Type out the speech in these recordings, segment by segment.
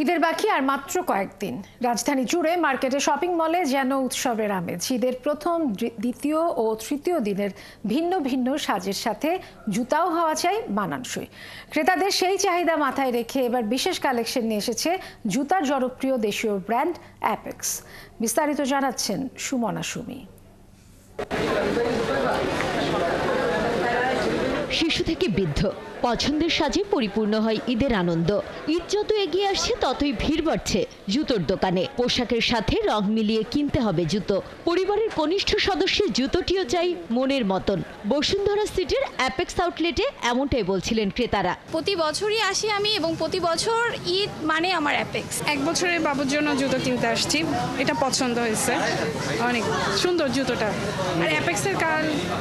ঈদের বাকি আর মাত্র কয়েকদিন। রাজধানী জুড়ে মার্কেটে, শপিং মলে যেন উৎসবের আমেজ। ঈদের প্রথম, দ্বিতীয় ও তৃতীয় দিনের ভিন্ন ভিন্ন সাজের সাথে জুতাও হওয়া চাই মানানসই। ক্রেতাদের সেই চাহিদা মাথায় রেখে এবার বিশেষ কালেকশন নিয়ে এসেছে জুতার জনপ্রিয় দেশীয় ব্র্যান্ড অ্যাপেক্স। বিস্তারিত জানাচ্ছেন সুমনা সুমি। শিশু থেকে বৃদ্ধ পছন্দের সাজে পরিপূর্ণ হয় ঈদের আনন্দ। ঈদ যত এগিয়ে আসছে ততই ভিড় বাড়ছে জুতোর দোকানে। পোশাকের সাথে রং মিলিয়ে কিনতে হবে জুতো। পরিবারের কনিষ্ঠ সদস্যের জুতোটিও চাই মনের মতন। বসুন্ধরা সিটির অ্যাপেক্স আউটলেটে এমনটাই বলছিলেন ক্রেতারা। প্রতি বছরই আসি আমি এবং প্রতি বছর ঈদ মানে আমার অ্যাপেক্স। এক বছরের বাবুর জন্য জুতো কিনতে আসছি, এটা পছন্দ হয়েছে, অনেক সুন্দর জুতোটা। আর অ্যাপেক্সের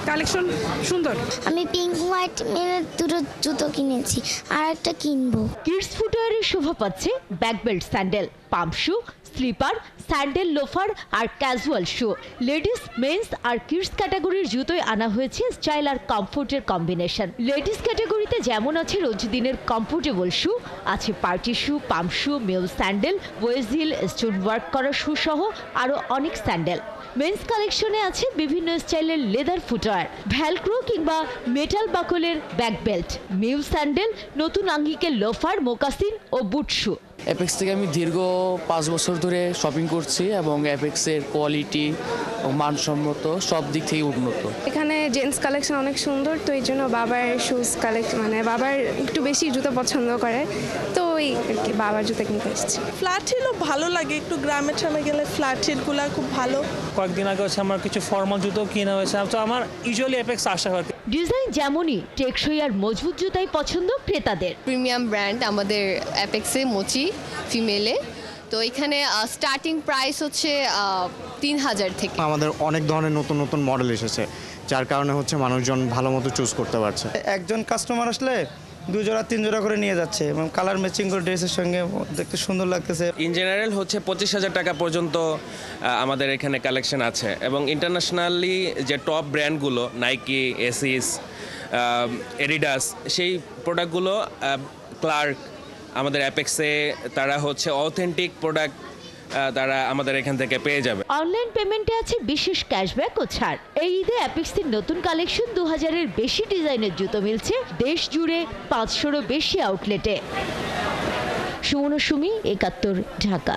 কালেকশন সুন্দর। আমি পিঙ্ক হোয়াইট মিলে দুটো জুতো কিনেছি, আর একটা কিনবো। কিডস ফুটওয়্যারের শোভা পাচ্ছে back belt sandal, pump shoe, slipper, sandal, loafer আর ক্যাজুয়াল শু। লেডিস, মেন্স আর কিডস ক্যাটাগরির জুতোয় আনা হয়েছে স্টাইল আর কমফোর্টের কম্বিনেশন। লেডিস ক্যাটাগরিতে যেমন আছে রোজ দিনের কমফোর্টেবল শু, আছে পার্টি শু, পাম্প শু, মিল sandal, wedge heel, stone work করা শু সহ আরও অনেক স্যান্ডেল। মেন্স কালেকশনে আছে বিভিন্ন স্টাইলের লেদার ফুটওয়্যার, ভ্যালক্রো কিংবা মেটাল বাকলের ব্যাক বেল্ট, মিউ স্যান্ডেল, নতুন আঙ্গিকের লোফার, মোকাসিন ও বুট শু। অ্যাপেক্স থেকে আমি দীর্ঘ 5 বছর ধরে শপিং করছি এবং অ্যাপেক্সের কোয়ালিটি ও মানসম্মত সব দিক থেকে উন্নত। এখানে জেন্টস কালেকশন অনেক সুন্দর, তো এই জন্য বাবার শুজ কালেকশন, মানে বাবার একটু বেশি জুতো পছন্দ করে, তো ওই আর কি বাবার জুতো কিনতে এসেছি। ফ্ল্যাট হিলও ভালো লাগে, একটু গ্রামের সামনে গেলে ফ্ল্যাট হিলগুলো খুব ভালো। কয়েকদিন আগে হচ্ছে আমার কিছু ফর্মাল জুতো কেনা হয়েছে, তো আমার ইউজুয়ালি অ্যাপেক্স আসা হয়। ডিজাইন যেমনই, টেকসই আর মজবুত জুতাই পছন্দ ক্রেতাদের। প্রিমিয়াম ব্র্যান্ড আমাদের অ্যাপেক্সে মোচি ফিমেলে, তো এখানে স্টার্টিং প্রাইস হচ্ছে 3000 থেকে। আমাদের অনেক ধরনের নতুন নতুন মডেল এসেছে, যার কারণে হচ্ছে মানুষজন ভালো মতো চুজ করতে পারছে। একজন কাস্টমার আসলে 2 জোড়া 3 জোড়া করে নিয়ে যাচ্ছে এবং কালার ম্যাচিং করে ড্রেসের সঙ্গে দেখতে সুন্দর লাগতেছে। ইন জেনারেল হচ্ছে 25,000 টাকা পর্যন্ত আমাদের এখানে কালেকশন আছে এবং ইন্টারন্যাশনালি যে টপ ব্র্যান্ডগুলো নাইকি, এসিস, এডিডাস, সেই প্রোডাক্টগুলো ক্লার্ক আমাদের অ্যাপেক্সে তারা হচ্ছে অথেন্টিক প্রোডাক্ট তারা আমাদের এখান থেকে পেয়ে যাবে। অনলাইন পেমেন্টে আছে বিশেষ ক্যাশব্যাক ও ছাড়। এই ঈদে অ্যাপেক্সের নতুন কালেকশন 2000-এর বেশি ডিজাইনের জুতো মিলছে দেশ জুড়ে 500-রও বেশি আউটলেটে। সুমনা সুমি, 71, ঢাকা।